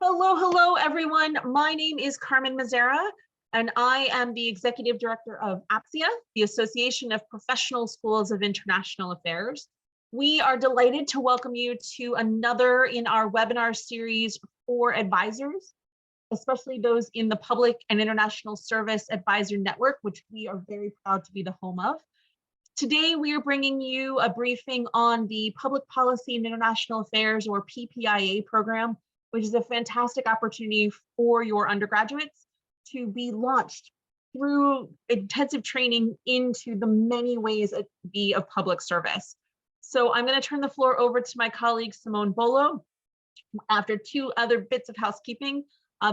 Hello, everyone. My name is Carmen Mazzara, and I am the Executive Director of APSIA, the Association of Professional Schools of International Affairs. We are delighted to welcome you to another in our webinar series for advisors, especially those in the Public and International Service Advisor Network, which we are very proud to be the home of. Today, we are bringing you a briefing on the Public Policy and International Affairs, or PPIA program, which is a fantastic opportunity for your undergraduates to be launched through intensive training into the many ways to be of public service. So I'm going to turn the floor over to my colleague, Simone Bolo. After two other bits of housekeeping,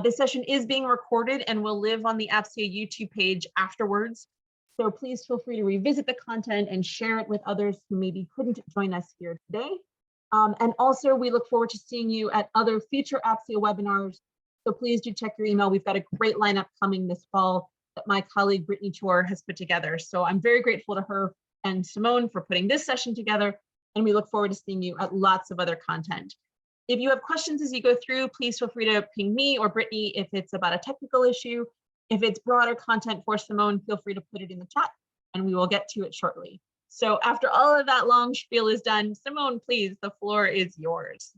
this session is being recorded and will live on the APSIA YouTube page afterwards. So please feel free to revisit the content and share it with others who maybe couldn't join us here today. And also, we look forward to seeing you at other future APSIA webinars. So please do check your email. We've got a great lineup coming this fall that my colleague Brittany Chor has put together. So I'm very grateful to her and Simone for putting this session together. And we look forward to seeing you at lots of other content. If you have questions as you go through, please feel free to ping me or Brittany if it's about a technical issue. If it's broader content for Simone, feel free to put it in the chat and we will get to it shortly. So after all of that long spiel is done, Simone, please, the floor is yours.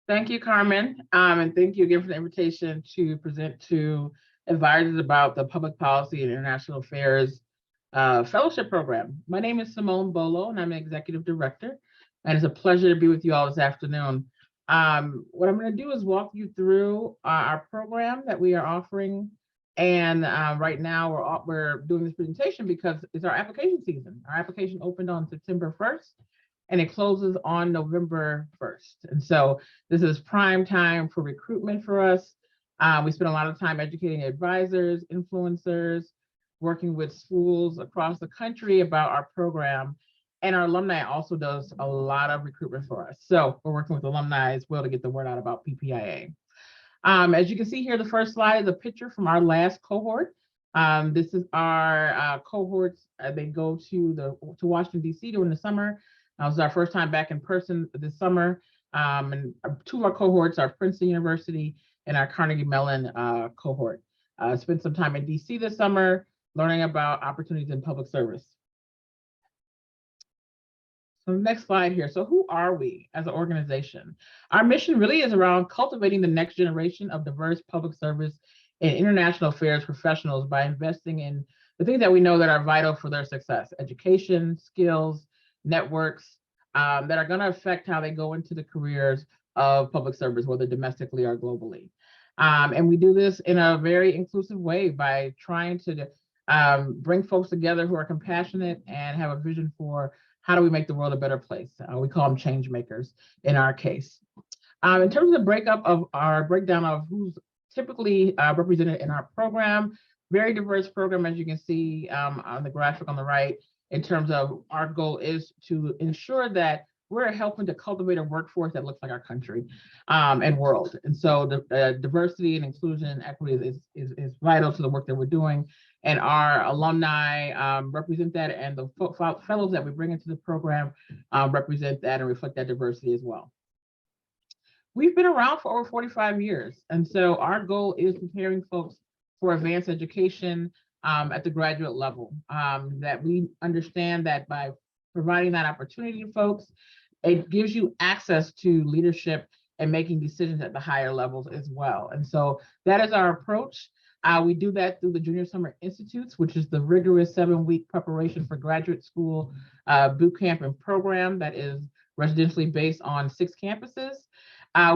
Thank you, Carmen, and thank you again for the invitation to present to advisors about the Public Policy and International Affairs Fellowship Program. My name is Simone Bolo, and I'm an Executive Director, and it's a pleasure to be with you all this afternoon. What I'm going to do is walk you through our program that we are offering. And right now we're doing this presentation because it's our application season. Our application opened on September 1st and it closes on November 1st. And so this is prime time for recruitment for us. We spend a lot of time educating advisors, influencers, working with schools across the country about our program. And our alumni also does a lot of recruitment for us. So we're working with alumni as well to get the word out about PPIA. As you can see here, the first slide is a picture from our last cohort. This is our cohorts. They go to Washington, D.C. during the summer. It was our first time back in person this summer. And two of our cohorts are Princeton University and our Carnegie Mellon cohort. Spent some time in D.C. this summer learning about opportunities in public service. So next slide here. So who are we as an organization? Our mission really is around cultivating the next generation of diverse public service and international affairs professionals by investing in the things that we know that are vital for their success: education, skills, networks that are going to affect how they go into the careers of public service, whether domestically or globally. And we do this in a very inclusive way by trying to bring folks together who are compassionate and have a vision for how do we make the world a better place? We call them change makers in our case. In terms of the breakdown of who's typically represented in our program, very diverse program, as you can see on the graphic on the right, in terms of our goal is to ensure that we're helping to cultivate a workforce that looks like our country and world. And so the diversity and inclusion and equity is vital to the work that we're doing. And our alumni represent that, and the fellows that we bring into the program represent that and reflect that diversity as well. We've been around for over 45 years. And so our goal is preparing folks for advanced education at the graduate level, that we understand that by providing that opportunity to folks, it gives you access to leadership and making decisions at the higher levels as well. And so that is our approach. We do that through the Junior Summer Institutes, which is the rigorous 7-week preparation for graduate school boot camp and program that is residentially based on 6 campuses.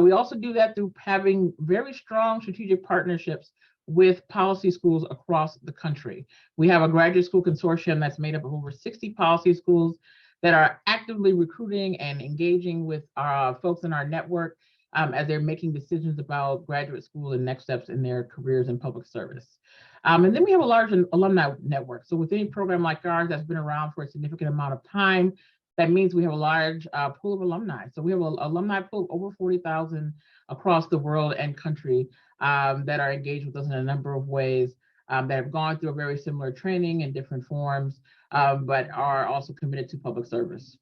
We also do that through having very strong strategic partnerships with policy schools across the country. We have a graduate school consortium that's made up of over 60 policy schools that are actively recruiting and engaging with our folks in our network as they're making decisions about graduate school and next steps in their careers in public service. And then we have a large alumni network. So with any program like ours that's been around for a significant amount of time, that means we have a large pool of alumni. So we have an alumni pool of over 40,000 across the world and country that are engaged with us in a number of ways, that have gone through a very similar training in different forms, but are also committed to public service.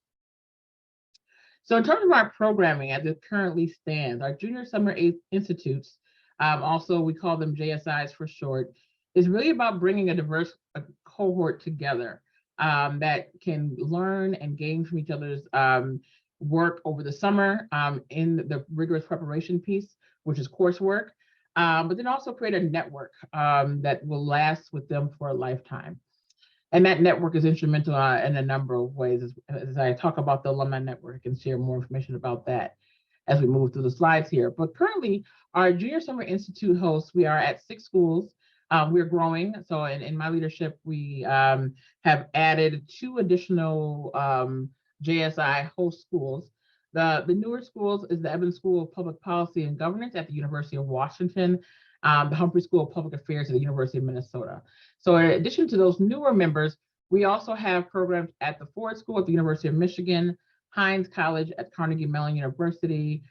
So in terms of our programming as it currently stands, our Junior Summer Institutes, also we call them JSIs for short, is really about bringing a diverse cohort together that can learn and gain from each other's work over the summer in the rigorous preparation piece, which is coursework, but then also create a network that will last with them for a lifetime. And that network is instrumental in a number of ways. As I talk about the alumni network, I can share more information about that as we move through the slides here. But currently, our Junior Summer Institute hosts, we are at 6 schools. We're growing. So in my leadership, we have added 2 additional JSI host schools. The newer schools is the Evans School of Public Policy and Governance at the University of Washington, the Humphrey School of Public Affairs at the University of Minnesota. So in addition to those newer members, we also have programs at the Ford School at the University of Michigan, Hines College at Carnegie Mellon University,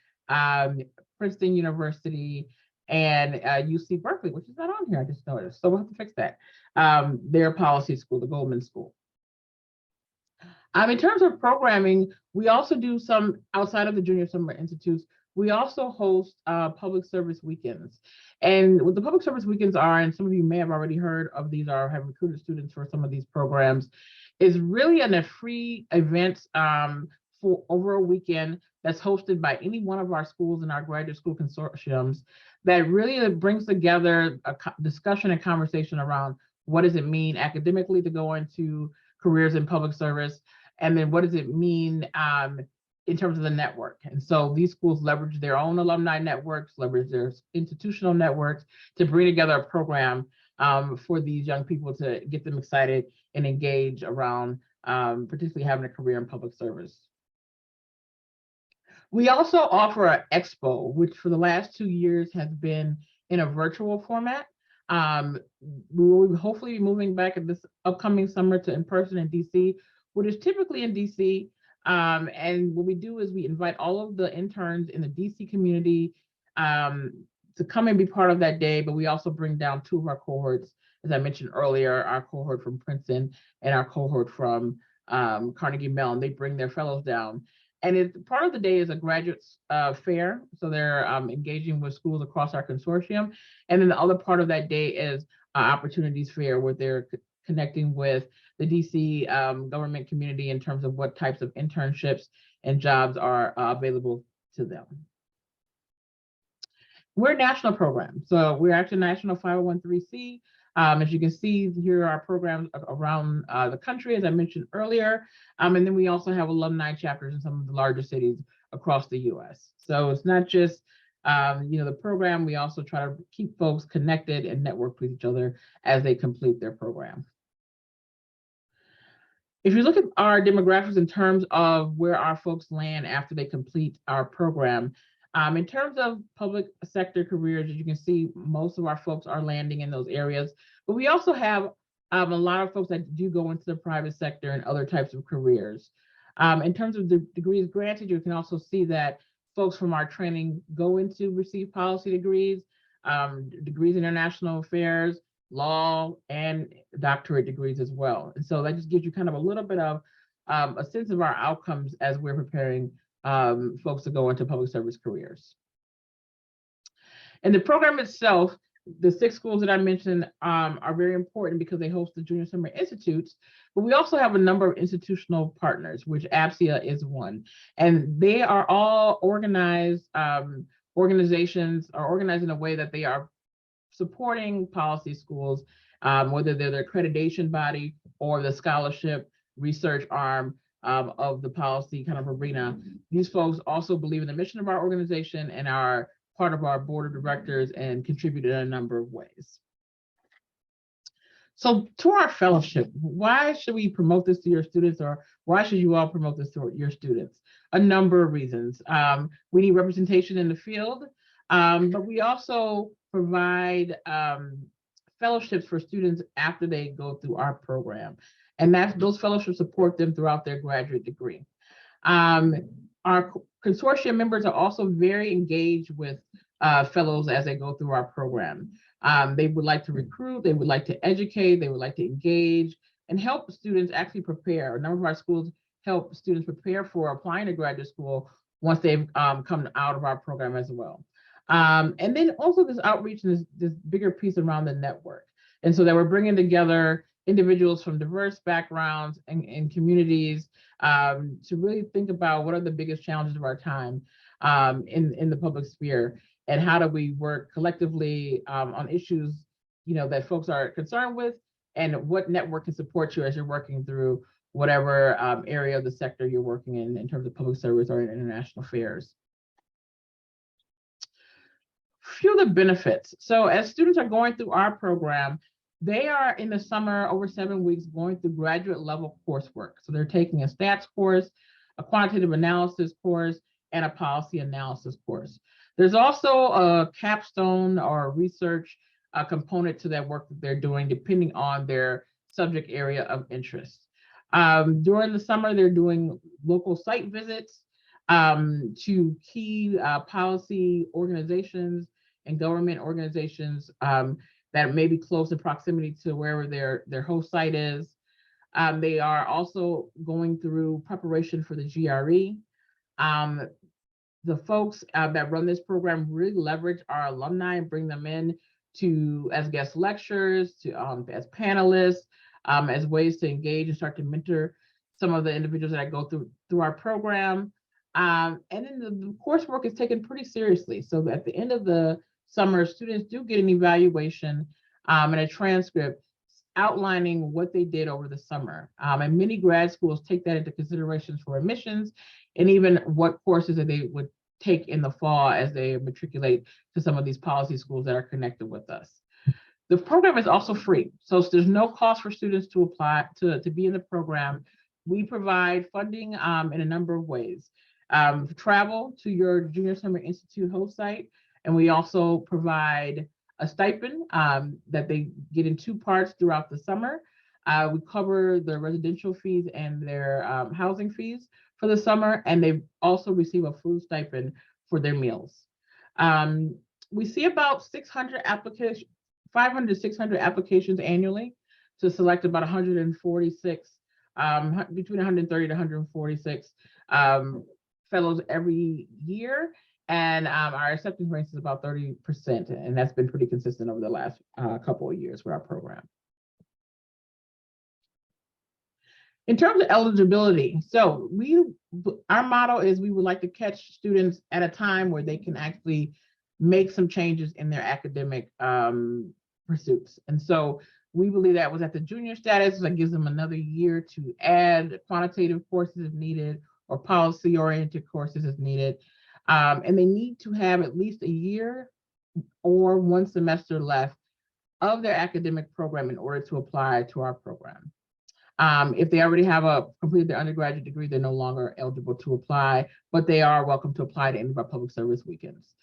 Princeton University, and UC Berkeley, which is not on here, I just noticed. So we'll have to fix that. Their policy school, the Goldman School. In terms of programming, we also do some outside of the Junior Summer Institutes. We also host public service weekends. And what the public service weekends are, and some of you may have already heard of these or have recruited students for some of these programs, is really a free event for over a weekend that's hosted by any one of our schools in our graduate school consortiums that really brings together a discussion and conversation around what does it mean academically to go into careers in public service, and then what does it mean in terms of the network. And so these schools leverage their own alumni networks, leverage their institutional networks to bring together a program for these young people to get them excited and engage around particularly having a career in public service. We also offer an expo, which for the last 2 years has been in a virtual format. We will hopefully be moving back at this upcoming summer to in-person in DC, which is typically in DC. And what we do is we invite all of the interns in the DC community to come and be part of that day, but we also bring down 2 of our cohorts, as I mentioned earlier, our cohort from Princeton and our cohort from Carnegie Mellon. They bring their fellows down. And part of the day is a graduate fair. So they're engaging with schools across our consortium. And then the other part of that day is opportunities fair, where they're connecting with the DC government community in terms of what types of internships and jobs are available to them. We're a national program. So we're actually a national 501(c)(3). As you can see, here are our programs around the country, as I mentioned earlier. And then we also have alumni chapters in some of the larger cities across the US. So it's not just the program, we also try to keep folks connected and network with each other as they complete their program. If you look at our demographics in terms of where our folks land after they complete our program, in terms of public sector careers, as you can see, most of our folks are landing in those areas, but we also have a lot of folks that do go into the private sector and other types of careers. In terms of the degrees granted, you can also see that folks from our training go into receive policy degrees, degrees in international affairs, law, and doctorate degrees as well. And so that just gives you kind of a little bit of a sense of our outcomes as we're preparing folks to go into public service careers. And the program itself, the 6 schools that I mentioned are very important because they host the Junior Summer Institutes, but we also have a number of institutional partners, which APSIA is one. And they are all organized, organizations are organized in a way that they are supporting policy schools, whether they're the accreditation body or the scholarship research arm of the policy kind of arena. These folks also believe in the mission of our organization and are part of our board of directors and contribute in a number of ways. So to our fellowship, why should we promote this to your students, or why should you all promote this to your students? A number of reasons. We need representation in the field, but we also provide fellowships for students after they go through our program. And those fellowships support them throughout their graduate degree. Our consortium members are also very engaged with fellows as they go through our program. They would like to recruit, they would like to educate, they would like to engage and help students actually prepare. A number of our schools help students prepare for applying to graduate school once they've come out of our program as well. And then also this outreach and this bigger piece around the network. And so that we're bringing together individuals from diverse backgrounds and communities to really think about what are the biggest challenges of our time in the public sphere, and how do we work collectively on issues, you know, that folks are concerned with, and what network can support you as you're working through whatever area of the sector you're working in terms of public service or in international affairs. Few of the benefits. So as students are going through our program, they are in the summer over 7 weeks going through graduate level coursework. So they're taking a stats course, a quantitative analysis course, and a policy analysis course. There's also a capstone or research component to that work that they're doing, depending on their subject area of interest. During the summer, they're doing local site visits to key policy organizations and government organizations that may be close in proximity to wherever their host site is. They are also going through preparation for the GRE. The folks that run this program really leverage our alumni and bring them in as guest lecturers, as panelists, as ways to engage and start to mentor some of the individuals that go through our program. And then the coursework is taken pretty seriously. So at the end of the summer, students do get an evaluation and a transcript outlining what they did over the summer. And many grad schools take that into consideration for admissions, and even what courses that they would take in the fall as they matriculate to some of these policy schools that are connected with us. The program is also free, so there's no cost for students to apply to be in the program. We provide funding in a number of ways. Travel to your Junior Summer Institute host site, and we also provide a stipend that they get in 2 parts throughout the summer. We cover their residential fees and their housing fees for the summer, and they also receive a food stipend for their meals. We see about 500 to 600 applications annually to select about 146, between 130 to 146 fellows every year. And our acceptance rate is about 30%, and that's been pretty consistent over the last couple of years with our program. In terms of eligibility, so our motto is we would like to catch students at a time where they can actually make some changes in their academic pursuits. And so we believe that was at the junior status, that gives them another year to add quantitative courses if needed, or policy-oriented courses if needed. And they need to have at least a year or 1 semester left of their academic program in order to apply to our program. If they already have completed their undergraduate degree, they're no longer eligible to apply, but they are welcome to apply to any of our public service weekends.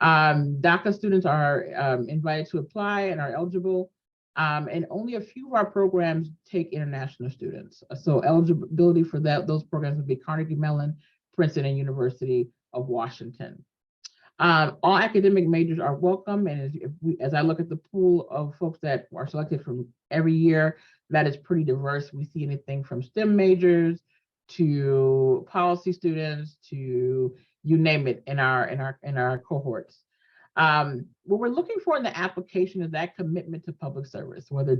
DACA students are invited to apply and are eligible, and only a few of our programs take international students. So eligibility for those programs would be Carnegie Mellon, Princeton, and University of Washington. All academic majors are welcome, and as I look at the pool of folks that are selected from every year, that is pretty diverse. We see anything from STEM majors to policy students to you name it in our cohorts. What we're looking for in the application is that commitment to public service, whether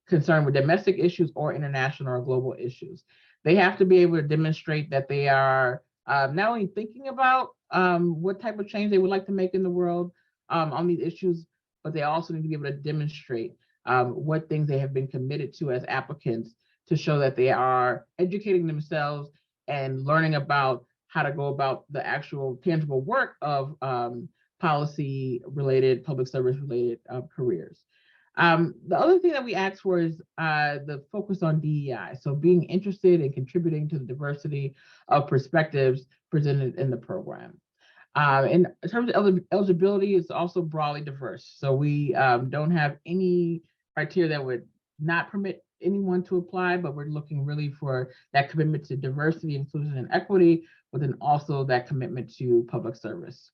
concerned with domestic issues or international or global issues. They have to be able to demonstrate that they are not only thinking about what type of change they would like to make in the world on these issues, but they also need to be able to demonstrate what things they have been committed to as applicants to show that they are educating themselves and learning about how to go about the actual tangible work of policy-related, public service-related careers. The other thing that we ask for is the focus on DEI. So being interested in contributing to the diversity of perspectives presented in the program. In terms of eligibility, it's also broadly diverse. So we don't have any criteria that would not permit anyone to apply, but we're looking really for that commitment to diversity, inclusion, and equity, but then also that commitment to public service.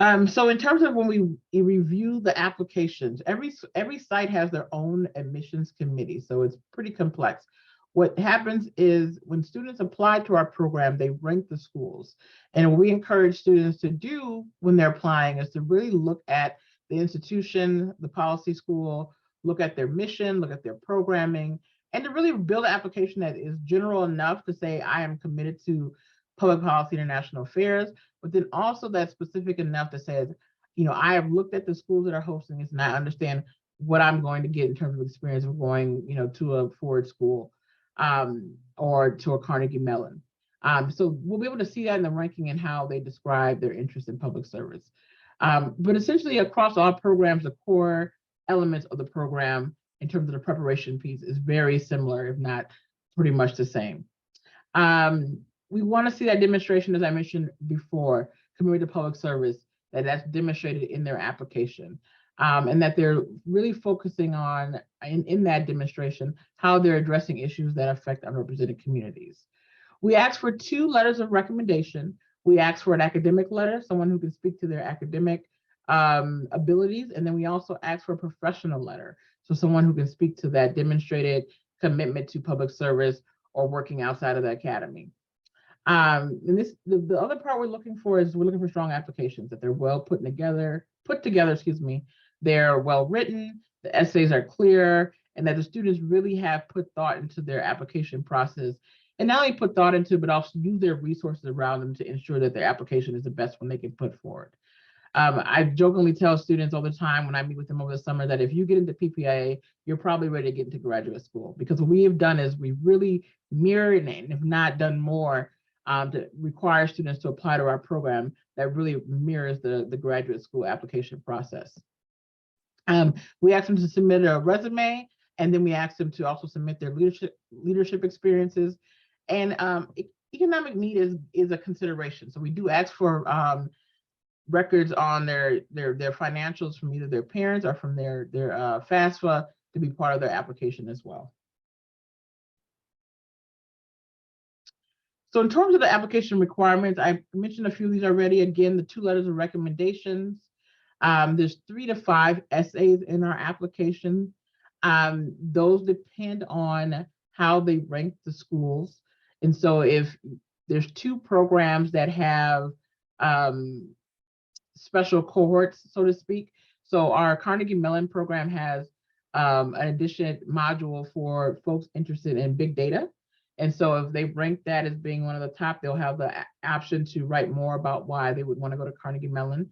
So in terms of when we review the applications, every site has their own admissions committee, so it's pretty complex. What happens is when students apply to our program, they rank the schools. And what we encourage students to do when they're applying is to really look at the institution, the policy school, look at their mission, look at their programming, and to really build an application that is general enough to say, I am committed to public policy, international affairs, but then also that's specific enough that says, I have looked at the schools that are hosting this and I understand what I'm going to get in terms of experience of going, to a Ford school or to a Carnegie Mellon. So we'll be able to see that in the ranking and how they describe their interest in public service. But essentially across all programs, the core elements of the program in terms of the preparation piece is very similar, if not pretty much the same. We want to see that demonstration, as I mentioned before, committed to public service, that's demonstrated in their application, and that they're really focusing on, in that demonstration, how they're addressing issues that affect underrepresented communities. We ask for 2 letters of recommendation. We ask for an academic letter, someone who can speak to their academic abilities, and then we also ask for a professional letter, so someone who can speak to that demonstrated commitment to public service or working outside of the academy. And the other part we're looking for strong applications, that they're well put together, they're well written, the essays are clear, and that the students really have put thought into their application process, and not only put thought into, but also use their resources around them to ensure that their application is the best one they can put forward. I jokingly tell students all the time when I meet with them over the summer that if you get into PPIA, you're probably ready to get into graduate school, because what we have done is we really mirrored, and if not done more, to require students to apply to our program that really mirrors the graduate school application process. We ask them to submit a resume, and then we ask them to also submit their leadership experiences. And economic need is a consideration. So we do ask for records on their financials from either their parents or from their FAFSA to be part of their application as well. So in terms of the application requirements, I mentioned a few of these already. Again, the 2 letters of recommendations. There's 3 to 5 essays in our application. Those depend on how they rank the schools. And so if there's 2 programs that have special cohorts, so to speak. So our Carnegie Mellon program has an additional module for folks interested in big data. And so if they rank that as being one of the top, they'll have the option to write more about why they would want to go to Carnegie Mellon.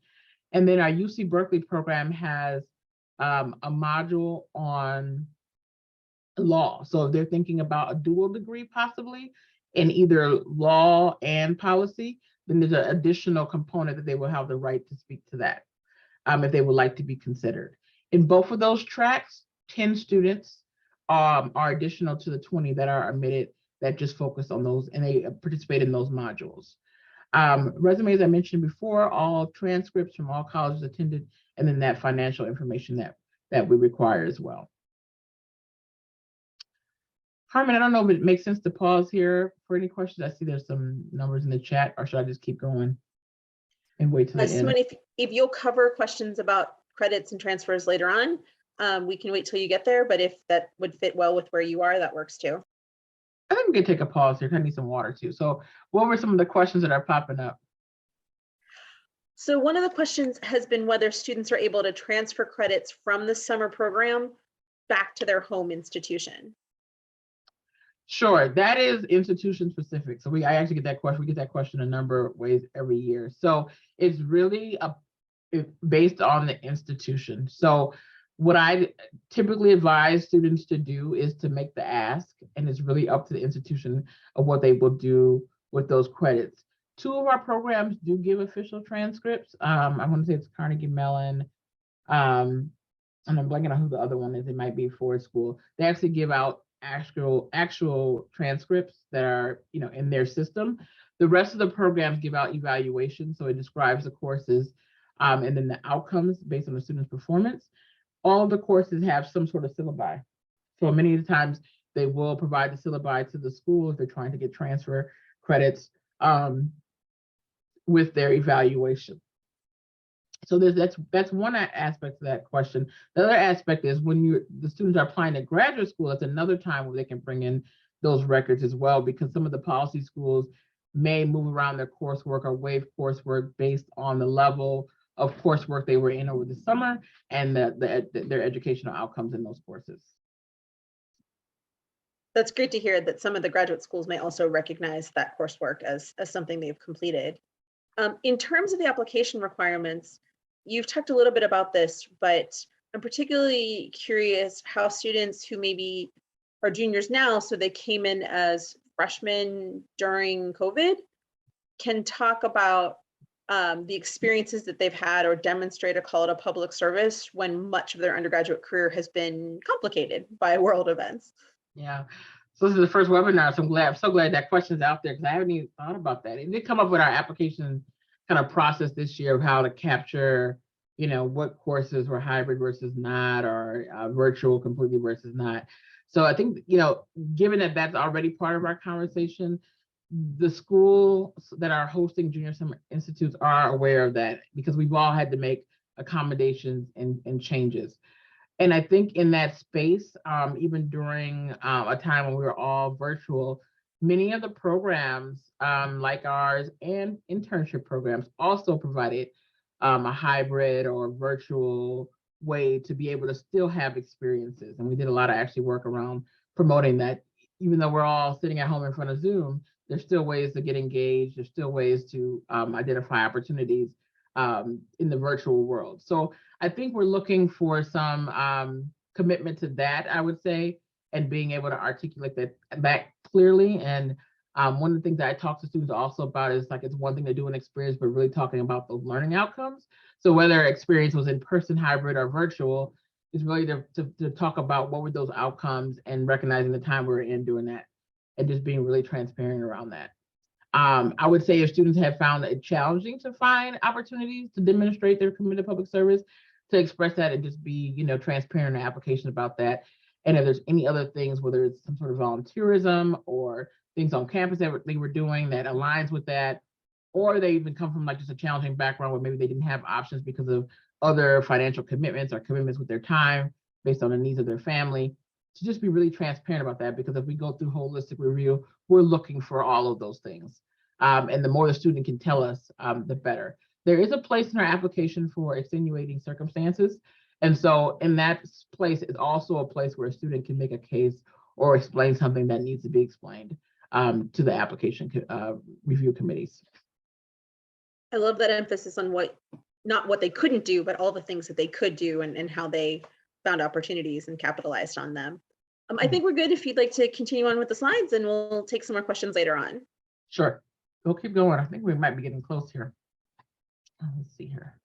And then our UC Berkeley program has a module on law. So if they're thinking about a dual degree possibly in either law and policy, then there's an additional component that they will have the right to speak to that if they would like to be considered. In both of those tracks, 10 students are additional to the 20 that are admitted that just focus on those and they participate in those modules. Resumes, I mentioned before, all transcripts from all colleges attended, and then that financial information that we require as well. Carmen, I don't know if it makes sense to pause here for any questions. I see there's some numbers in the chat, or should I just keep going and wait till the end? If you'll cover questions about credits and transfers later on, we can wait till you get there, but if that would fit well with where you are, that works too. I think we can take a pause here. I need some water too. So what were some of the questions that are popping up? So one of the questions has been whether students are able to transfer credits from the summer program back to their home institution. Sure, that is institution specific. So I actually get that question. We get that question a number of ways every year. So it's really based on the institution. So what I typically advise students to do is to make the ask, and it's really up to the institution of what they will do with those credits. 2 of our programs do give official transcripts. I want to say it's Carnegie Mellon, and I'm blanking on who the other one is. It might be Ford School. They actually give out actual transcripts that are in their system. The rest of the programs give out evaluations, so it describes the courses and then the outcomes based on the student's performance. All of the courses have some sort of syllabi, so many of the times they will provide the syllabi to the school if they're trying to get transfer credits with their evaluation. So that's one aspect of that question. The other aspect is when the students are applying to graduate school, that's another time where they can bring in those records as well, because some of the policy schools may move around their coursework or waive coursework based on the level of coursework they were in over the summer and their educational outcomes in those courses. That's great to hear that some of the graduate schools may also recognize that coursework as something they've completed. In terms of the application requirements, you've talked a little bit about this, but I'm particularly curious how students who maybe are juniors now, so they came in as freshmen during COVID, can talk about the experiences that they've had or demonstrate a call to public service when much of their undergraduate career has been complicated by world events. Yeah. So this is the first webinar, so I'm so glad that question's out there, because I haven't even thought about that. It did come up with our application kind of process this year of how to capture, what courses were hybrid versus not, or virtual completely versus not. So I think, given that that's already part of our conversation, the schools that are hosting junior summer institutes are aware of that, because we've all had to make accommodations and changes. And I think in that space, even during a time when we were all virtual, many of the programs like ours and internship programs also provided a hybrid or virtual way to be able to still have experiences. And we did a lot of actually work around promoting that. Even though we're all sitting at home in front of Zoom, there's still ways to get engaged. There's still ways to identify opportunities in the virtual world. So I think we're looking for some commitment to that, I would say, and being able to articulate that clearly. And one of the things that I talk to students also about is, like, it's one thing to do an experience, but really talking about those learning outcomes. So whether experience was in person, hybrid, or virtual, is really to talk about what were those outcomes and recognizing the time we're in doing that, and just being really transparent around that. I would say if students have found it challenging to find opportunities to demonstrate their commitment to public service, to express that and just be, transparent in the application about that. And if there's any other things, whether it's some sort of volunteerism or things on campus that they were doing that aligns with that, or they even come from like just a challenging background where maybe they didn't have options because of other financial commitments or commitments with their time based on the needs of their family, to just be really transparent about that. Because if we go through holistic review, we're looking for all of those things. And the more the student can tell us, the better. There is a place in our application for extenuating circumstances. And so in that place is also a place where a student can make a case or explain something that needs to be explained to the application review committees. I love that emphasis on not what they couldn't do, but all the things that they could do and how they found opportunities and capitalized on them. I think we're good if you'd like to continue on with the slides, and we'll take some more questions later on. Sure, we'll keep going. I think we might be getting close here. Let's see here.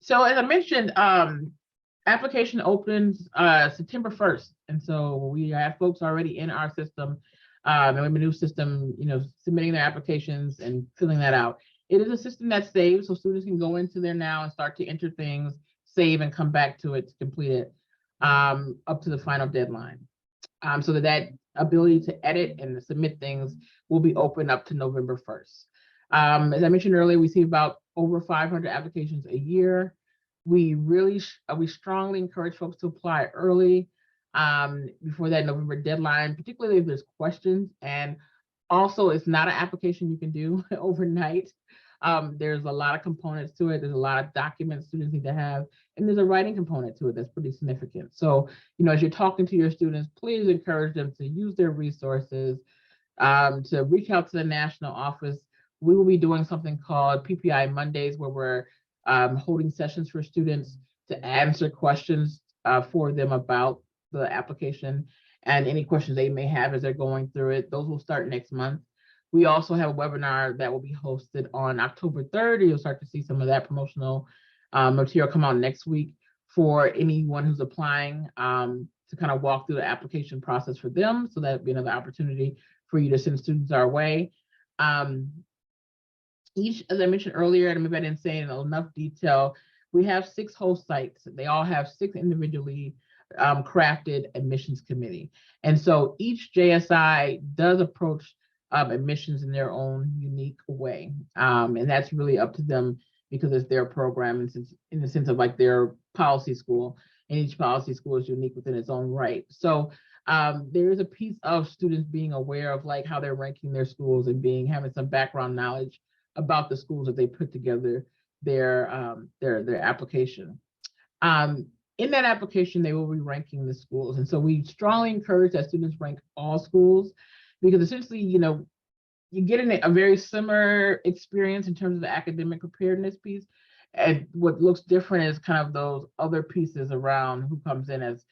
So as I mentioned, application opens September 1st. And so we have folks already in our system, and we have a new system, submitting their applications and filling that out. It is a system that's saved, so students can go into there now and start to enter things, save, and come back to it to complete it up to the final deadline. So that ability to edit and submit things will be open up to November 1st. As I mentioned earlier, we see about over 500 applications a year. We strongly encourage folks to apply early before that November deadline, particularly if there's questions. And also, it's not an application you can do overnight. There's a lot of components to it. There's a lot of documents students need to have, and there's a writing component to it that's pretty significant. So, as you're talking to your students, please encourage them to use their resources, to reach out to the national office. We will be doing something called PPIA Mondays, where we're holding sessions for students to answer questions for them about the application and any questions they may have as they're going through it. Those will start next month. We also have a webinar that will be hosted on October 3rd. You'll start to see some of that promotional material come out next week for anyone who's applying, to kind of walk through the application process for them. So that'd be another opportunity for you to send students our way. Each, as I mentioned earlier, and maybe I didn't say it in enough detail, we have 6 host sites. They all have 6 individually crafted admissions committee. And so each JSI does approach admissions in their own unique way. And that's really up to them because it's their program in the sense of like their policy school, and each policy school is unique within its own right. So there is a piece of students being aware of like how they're ranking their schools and having some background knowledge about the schools that they put together their application. In that application, they will be ranking the schools. And so we strongly encourage that students rank all schools, because essentially, you get a very similar experience in terms of the academic preparedness piece. And what looks different is kind of those other pieces around who comes in as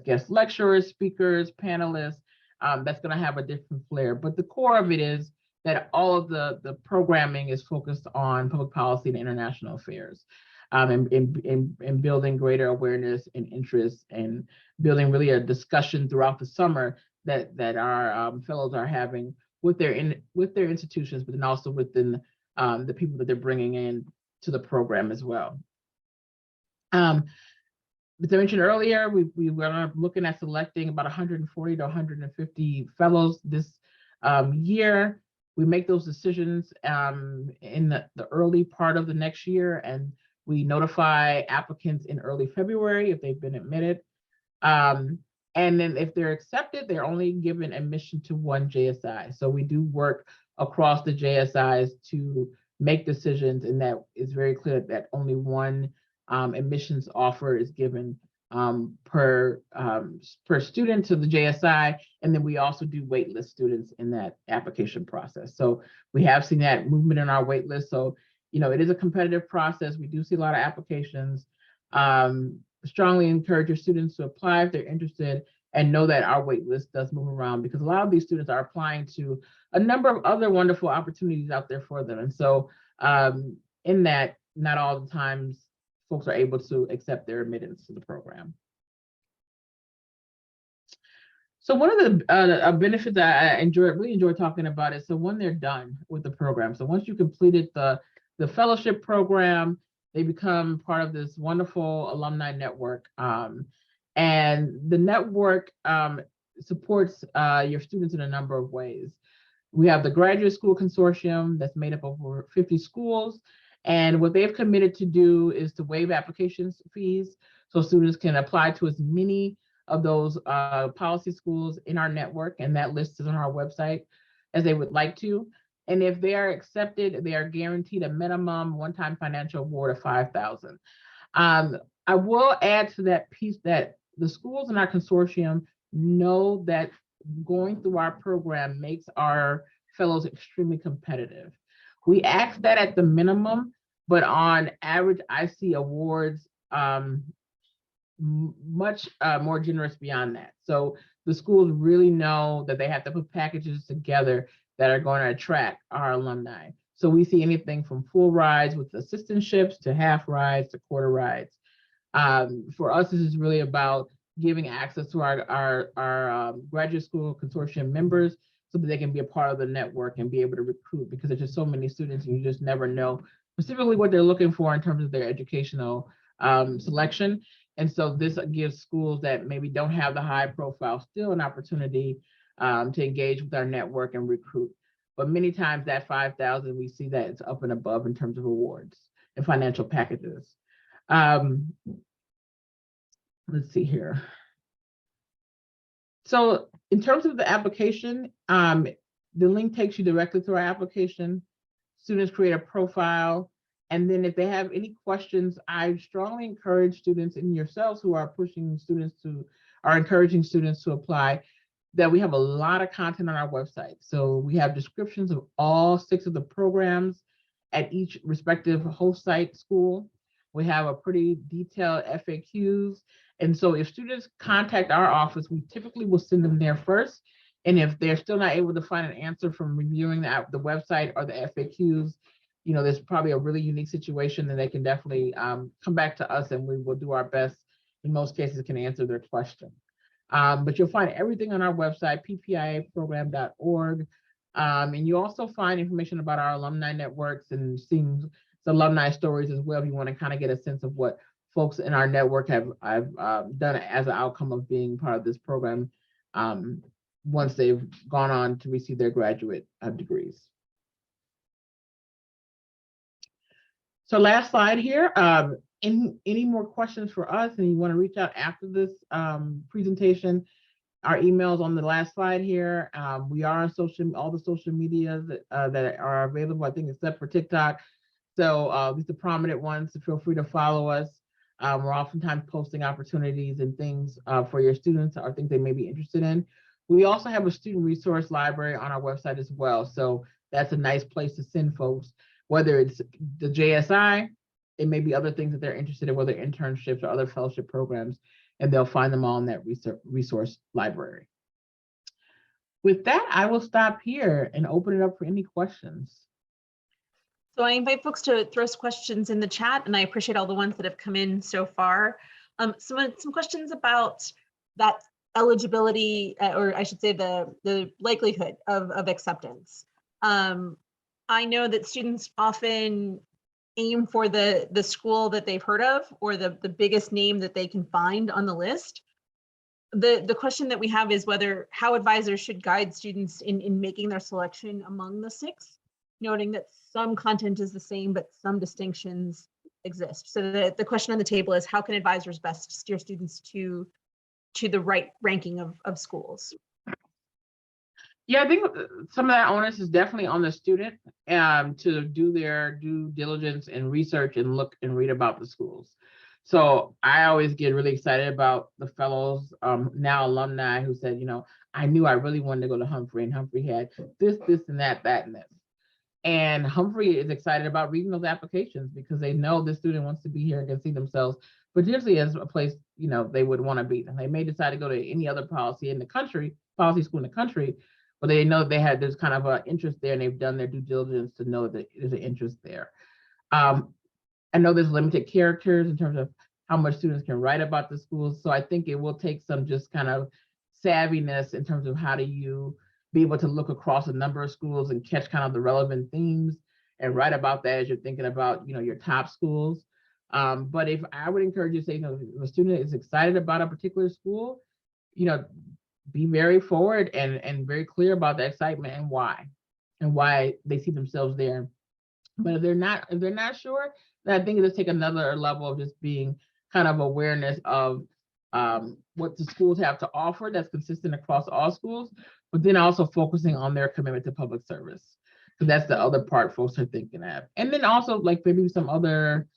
guest lecturers, speakers, panelists. That's going to have a different flair. But the core of it is that all of the programming is focused on public policy and international affairs, and building greater awareness and interest, and building really a discussion throughout the summer that our fellows are having with their institutions, but then also within the people that they're bringing in to the program as well. As I mentioned earlier, we were looking at selecting about 140 to 150 fellows this year. We make those decisions in the early part of the next year, and we notify applicants in early February if they've been admitted. And then if they're accepted, they're only given admission to one JSI. So we do work across the JSIs to make decisions, and that is very clear that only one admissions offer is given per student to the JSI, and then we also do waitlist students in that application process. So we have seen that movement in our waitlist. So it is a competitive process. We do see a lot of applications. Strongly encourage your students to apply if they're interested, and know that our waitlist does move around, because a lot of these students are applying to a number of other wonderful opportunities out there for them. And so in that, not all the times folks are able to accept their admittance to the program. So one of the benefits that I really enjoy talking about is, so when they're done with the program, so once you completed the fellowship program, they become part of this wonderful alumni network. And the network supports your students in a number of ways. We have the Graduate School Consortium that's made up of over 50 schools. And what they've committed to do is to waive application fees, so students can apply to as many of those policy schools in our network, and that list is on our website, as they would like to. And if they are accepted, they are guaranteed a minimum one-time financial award of $5,000. I will add to that piece that the schools in our consortium know that going through our program makes our fellows extremely competitive. We ask that at the minimum, but on average, I see awards much more generous beyond that. So the schools really know that they have to put packages together that are going to attract our alumni. So we see anything from full rides with assistantships to half rides to quarter rides. For us, this is really about giving access to our graduate school consortium members, so that they can be a part of the network and be able to recruit, because there's just so many students and you just never know specifically what they're looking for in terms of their educational selection. And so this gives schools that maybe don't have the high profile still an opportunity to engage with our network and recruit. But many times that 5,000, we see that it's up and above in terms of awards and financial packages. Let's see here. So in terms of the application, the link takes you directly to our application. Students create a profile. And then if they have any questions, I strongly encourage students, and yourselves who are encouraging students to apply, that we have a lot of content on our website. So we have descriptions of all 6 of the programs at each respective host site school. We have a pretty detailed FAQs. And so if students contact our office, we typically will send them there first. And if they're still not able to find an answer from reviewing the website or the FAQs, there's probably a really unique situation, then they can definitely come back to us, and we will do our best, in most cases, can answer their question. But you'll find everything on our website, ppiaprogram.org. And you also find information about our alumni networks and seeing some alumni stories as well, if you want to kind of get a sense of what folks in our network have done as an outcome of being part of this program once they've gone on to receive their graduate degrees. So last slide here. Any more questions for us and you want to reach out after this presentation, our emails on the last slide here. We are on all the social medias that are available, I think, except for TikTok. So these are the prominent ones, so feel free to follow us. We're oftentimes posting opportunities and things for your students or things they may be interested in. We also have a student resource library on our website as well. So that's a nice place to send folks, whether it's the JSI, it may be other things that they're interested in, whether internships or other fellowship programs, and they'll find them all in that resource library. With that, I will stop here and open it up for any questions. So I invite folks to throw some questions in the chat, and I appreciate all the ones that have come in so far. Some questions about that eligibility, or I should say the likelihood of acceptance. I know that students often aim for the school that they've heard of or the biggest name that they can find on the list. The question that we have is how advisors should guide students in making their selection among the 6, noting that some content is the same, but some distinctions exist. So the question on the table is, how can advisors best steer students to the right ranking of schools? Yeah, I think some of that onus is definitely on the student to do their due diligence and research and look and read about the schools. So I always get really excited about the fellows, now alumni, who said, I knew I really wanted to go to Humphrey, and Humphrey had this, and that, and this. And Humphrey is excited about reading those applications because they know this student wants to be here and can see themselves potentially as a place, they would want to be. And they may decide to go to any other policy school in the country, but they know there's kind of an interest there, and they've done their due diligence to know that there's an interest there. I know there's limited characters in terms of how much students can write about the schools. So I think it will take some just kind of savviness in terms of how do you be able to look across a number of schools and catch kind of the relevant themes and write about that as you're thinking about, your top schools. But if I would encourage you to say, if a student is excited about a particular school, be very forward and very clear about the excitement and why they see themselves there. But if they're not sure, then I think it'll take another level of just being kind of awareness of what the schools have to offer that's consistent across all schools, but then also focusing on their commitment to public service. So that's the other part folks are thinking of. And then also like maybe some other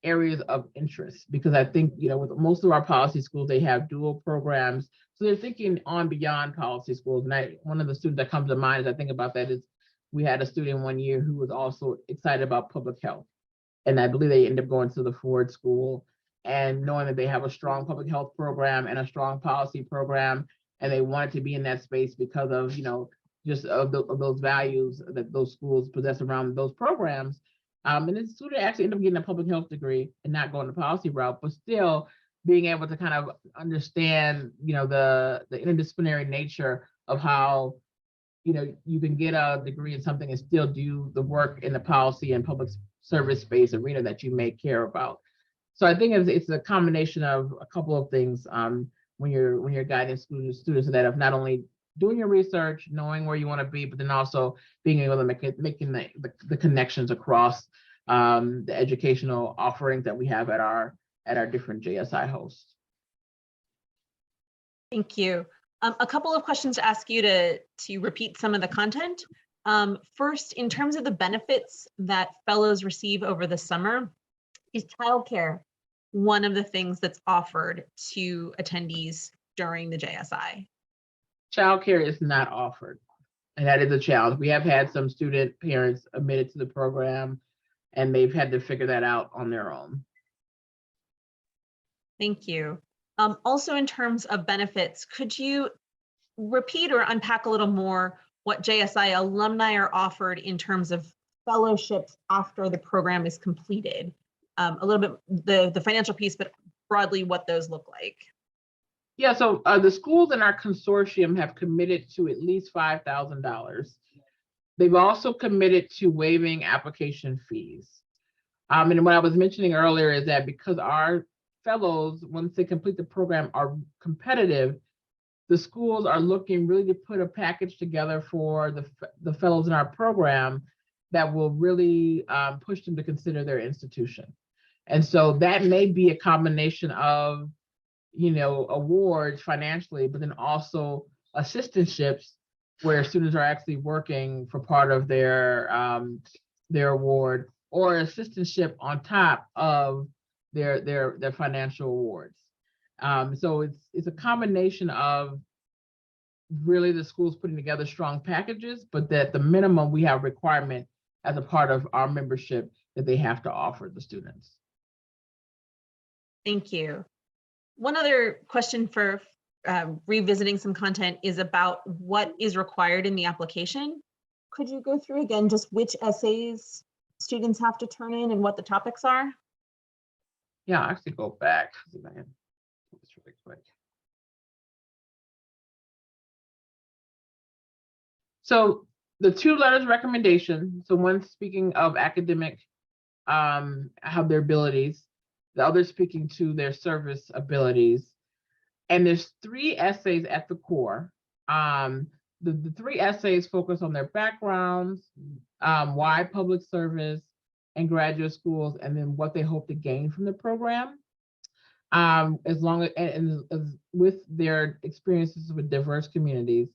areas of interest, because I think, with most of our policy schools, they have dual programs. So they're thinking on beyond policy schools. And one of the students that comes to mind as I think about that is we had a student one year who was also excited about public health. And I believe they ended up going to the Ford School and knowing that they have a strong public health program and a strong policy program, and they wanted to be in that space because of, just of those values that those schools possess around those programs. And the student actually ended up getting a public health degree and not going the policy route, but still being able to kind of understand, the interdisciplinary nature of how, you can get a degree in something and still do the work in the policy and public service space arena that you may care about. So I think it's a combination of a couple of things when you're guiding students that of not only doing your research, knowing where you want to be, but then also being able to making the connections across the educational offerings that we have at our different JSI hosts. Thank you. A couple of questions to ask you to repeat some of the content. First, in terms of the benefits that fellows receive over the summer, is childcare one of the things that's offered to attendees during the JSI? Childcare is not offered, and that is a challenge. We have had some student parents admitted to the program, and they've had to figure that out on their own. Thank you. Also, in terms of benefits, could you repeat or unpack a little more what JSI alumni are offered in terms of fellowships after the program is completed? A little bit the financial piece, but broadly what those look like. Yeah, so the schools in our consortium have committed to at least $5,000. They've also committed to waiving application fees. And what I was mentioning earlier is that because our fellows, once they complete the program, are competitive, the schools are looking really to put a package together for the fellows in our program that will really push them to consider their institution. And so that may be a combination of, awards financially, but then also assistantships where students are actually working for part of their award, or assistantship on top of their financial awards. So it's a combination of really the schools putting together strong packages, but that at the minimum we have requirement as a part of our membership that they have to offer the students. Thank you. One other question for revisiting some content is about what is required in the application. Could you go through again just which essays students have to turn in and what the topics are? Yeah, I'll actually go back. See if I can do this really quick. So the two letters recommendation, so one speaking of academic, have their abilities, the other speaking to their service abilities. And there's 3 essays at the core. The 3 essays focus on their backgrounds, why public service and graduate schools, and then what they hope to gain from the program. As long as with their experiences with diverse communities.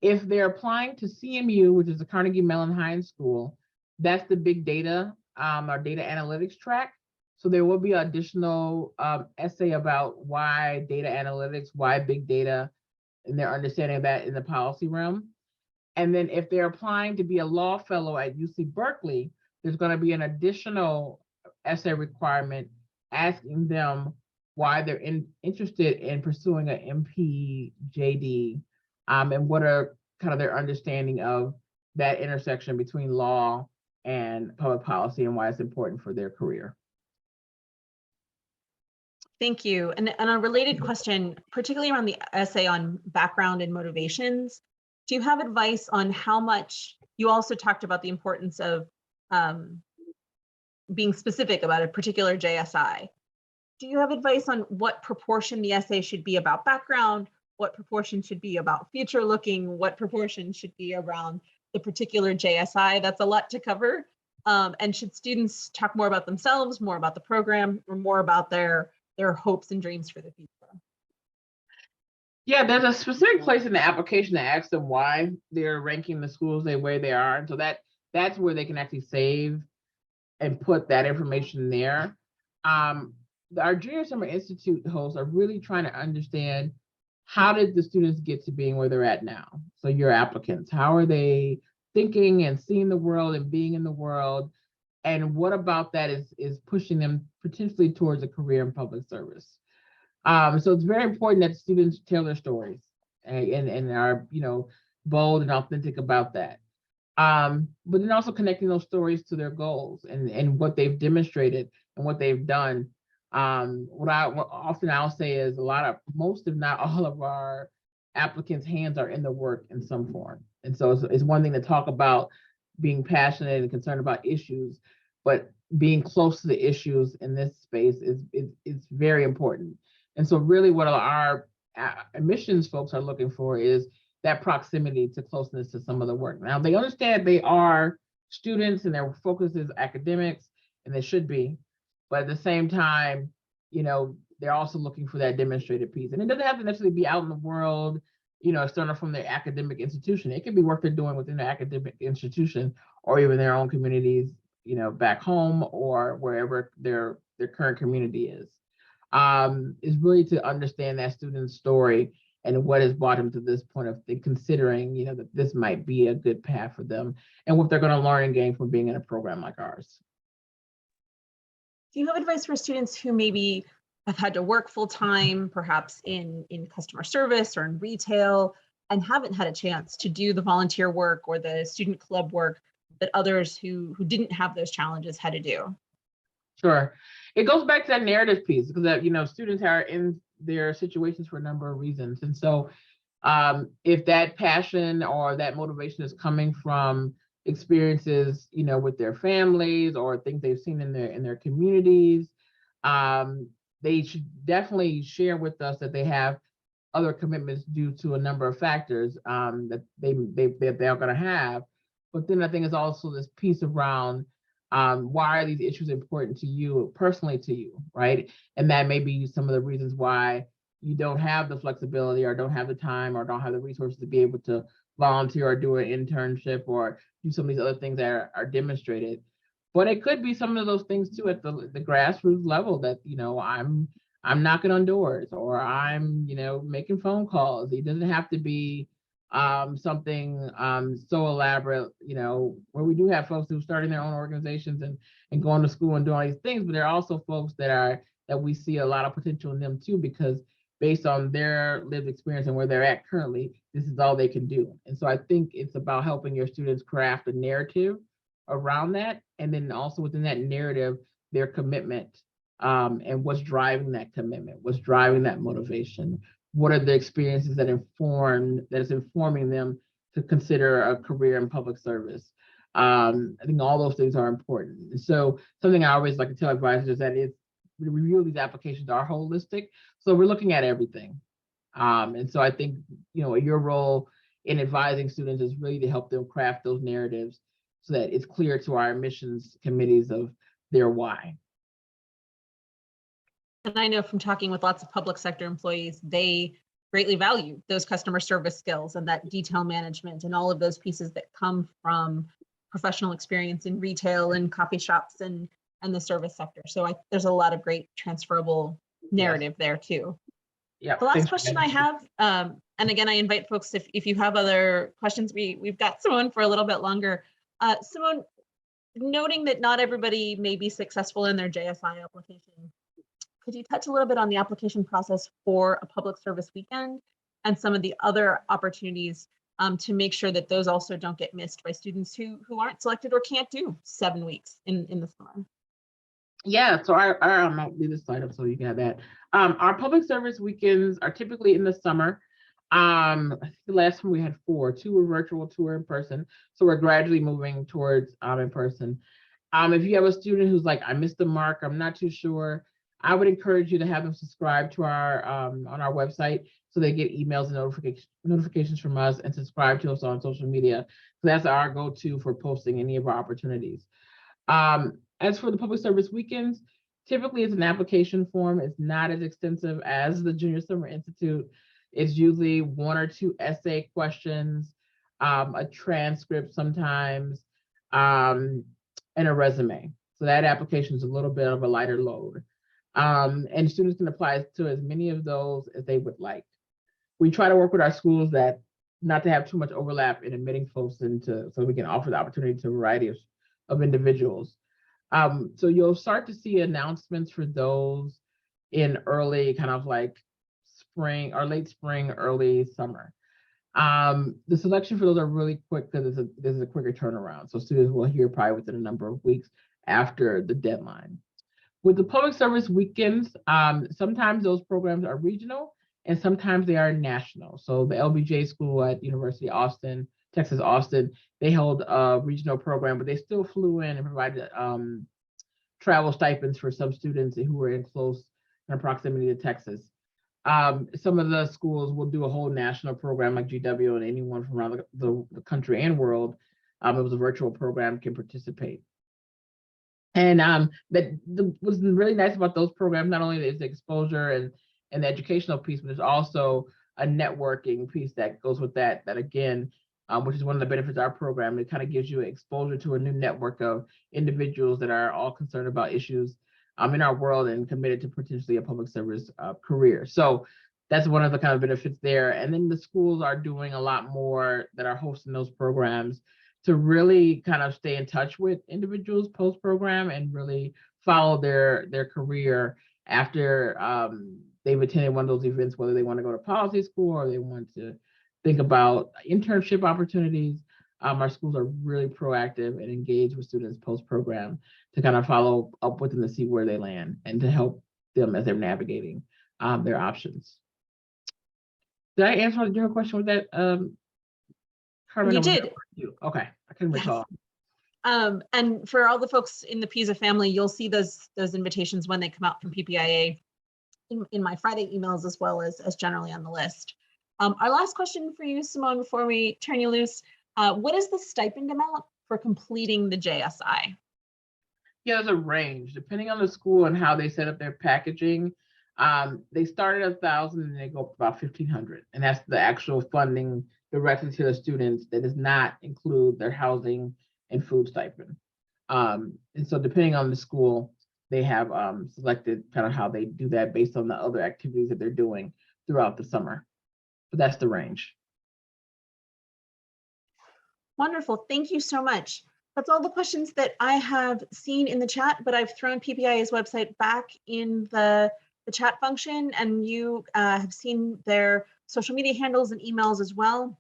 If they're applying to CMU, which is the Carnegie Mellon Heinz School, that's the big data, our data analytics track. So there will be an additional essay about why data analytics, why big data, and their understanding of that in the policy realm. And then if they're applying to be a law fellow at UC Berkeley, there's going to be an additional essay requirement asking them why they're interested in pursuing an MPJD, and what are kind of their understanding of that intersection between law and public policy and why it's important for their career. Thank you. And a related question, particularly around the essay on background and motivations, do you have advice on how much, you also talked about the importance of being specific about a particular JSI. Do you have advice on what proportion the essay should be about background, what proportion should be about future looking, what proportion should be around the particular JSI? That's a lot to cover. And should students talk more about themselves, more about the program, or more about their hopes and dreams for the future? Yeah, there's a specific place in the application that asks them why they're ranking the schools the way they are. And so that's where they can actually save and put that information there. Our Junior Summer Institute hosts are really trying to understand, how did the students get to being where they're at now? So your applicants, how are they thinking and seeing the world and being in the world? And what about that is pushing them potentially towards a career in public service? So it's very important that students tell their stories and are, bold and authentic about that. But then also connecting those stories to their goals and what they've demonstrated and what they've done. What often I'll say is most, if not all of our applicants' hands are in the work in some form. And so it's one thing to talk about being passionate and concerned about issues, but being close to the issues in this space is very important. And so really what our admissions folks are looking for is that proximity to closeness to some of the work. Now they understand they are students and their focus is academics, and they should be, but at the same time, they're also looking for that demonstrated piece. And it doesn't have to necessarily be out in the world, external from their academic institution. It could be work they're doing within the academic institution or even their own communities, back home or wherever their current community is. Is really to understand that student's story and what has brought them to this point of considering, that this might be a good path for them and what they're going to learn and gain from being in a program like ours. Do you have advice for students who maybe have had to work full time, perhaps in customer service or in retail, and haven't had a chance to do the volunteer work or the student club work that others who didn't have those challenges had to do? Sure. It goes back to that narrative piece because students are in their situations for a number of reasons. And so if that passion or that motivation is coming from experiences, with their families or things they've seen in their communities, they should definitely share with us that they have other commitments due to a number of factors that they're going to have. But then I think it's also this piece around why are these issues important to you personally to you, right? And that may be some of the reasons why you don't have the flexibility or don't have the time or don't have the resources to be able to volunteer or do an internship or do some of these other things that are demonstrated. But it could be some of those things too at the grassroots level that, you know, I'm knocking on doors or I'm, you know, making phone calls. It doesn't have to be something so elaborate, you know, where we do have folks who are starting their own organizations and going to school and doing all these things, but there are also folks that we see a lot of potential in them too, because based on their lived experience and where they're at currently, this is all they can do. And so I think it's about helping your students craft a narrative around that. And then also within that narrative, their commitment and what's driving that commitment, what's driving that motivation. What are the experiences that is informing them to consider a career in public service? I think all those things are important. And so something I always like to tell advisors is that the review of these applications are holistic. So we're looking at everything. And so I think, you know, your role in advising students is really to help them craft those narratives so that it's clear to our admissions committees of their why. And I know from talking with lots of public sector employees, they greatly value those customer service skills and that detail management and all of those pieces that come from professional experience in retail and coffee shops and the service sector. So there's a lot of great transferable narrative there too. Yeah. The last question I have, and again, I invite folks, if you have other questions, we've got Simone for a little bit longer. Simone, noting that not everybody may be successful in their JSI application, could you touch a little bit on the application process for a public service weekend and some of the other opportunities to make sure that those also don't get missed by students who aren't selected or can't do 7 weeks in the summer? Yeah, so I'll leave this slide up so you can have that. Our public service weekends are typically in the summer. I think the last one we had 4, 2 were virtual, 2 were in person. So we're gradually moving towards in person. If you have a student who's like, I missed the mark, I'm not too sure, I would encourage you to have them subscribe to our on our website so they get emails and notifications from us and subscribe to us on social media. So that's our go-to for posting any of our opportunities. As for the public service weekends, typically it's an application form. It's not as extensive as the Junior Summer Institute. It's usually 1 or 2 essay questions, a transcript sometimes, and a resume. So that application is a little bit of a lighter load. And students can apply to as many of those as they would like. We try to work with our schools that not to have too much overlap in admitting folks so we can offer the opportunity to a variety of individuals. So you'll start to see announcements for those in early kind of like spring or late spring, early summer. The selection for those are really quick because there's a quicker turnaround. So students will hear probably within a number of weeks after the deadline. With the public service weekends, sometimes those programs are regional and sometimes they are national. So the LBJ school at University of Austin, Texas Austin, they held a regional program, but they still flew in and provided travel stipends for some students who were in close proximity to Texas. Some of the schools will do a whole national program like GW, and anyone from around the country and world, it was a virtual program, can participate. And what's really nice about those programs, not only is the exposure and the educational piece, but there's also a networking piece that goes with that again, which is one of the benefits of our program. It kind of gives you exposure to a new network of individuals that are all concerned about issues in our world and committed to potentially a public service career. So that's one of the kind of benefits there. And then the schools are doing a lot more that are hosting those programs to really kind of stay in touch with individuals post-program and really follow their career after they've attended one of those events, whether they want to go to policy school or they want to think about internship opportunities. Our schools are really proactive and engaged with students post-program to kind of follow up with them to see where they land and to help them as they're navigating their options. Did I answer your question with that? Carmen, you did. Okay, I couldn't recall. And for all the folks in the PISA family, you'll see those invitations when they come out from PPIA in my Friday emails, as well as generally on the list. Our last question for you, Simone, before we turn you loose. What is the stipend amount for completing the JSI? Yeah, there's a range depending on the school and how they set up their packaging. They start at 1,000 and they go up to about 1,500, and that's the actual funding directly to the students. That does not include their housing and food stipend. And so depending on the school, they have selected kind of how they do that based on the other activities that they're doing throughout the summer. But that's the range. Wonderful. Thank you so much. That's all the questions that I have seen in the chat, but I've thrown PPIA's website back in the chat function, and you have seen their social media handles and emails as well.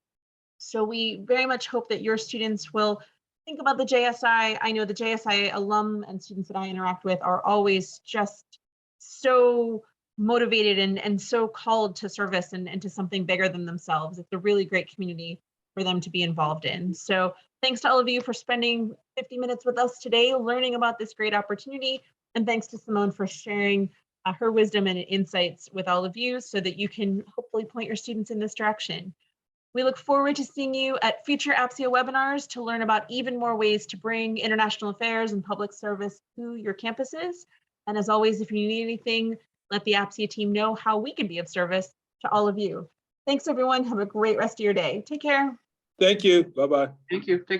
So we very much hope that your students will think about the JSI. I know the JSI alum and students that I interact with are always just so motivated and so called to service and to something bigger than themselves. It's a really great community for them to be involved in. So thanks to all of you for spending 50 minutes with us today, learning about this great opportunity. And thanks to Simone for sharing her wisdom and insights with all of you so that you can hopefully point your students in this direction. We look forward to seeing you at future APSIA webinars to learn about even more ways to bring international affairs and public service to your campuses. And as always, if you need anything, let the APSIA team know how we can be of service to all of you. Thanks, everyone. Have a great rest of your day. Take care. Thank you. Bye-bye. Thank you.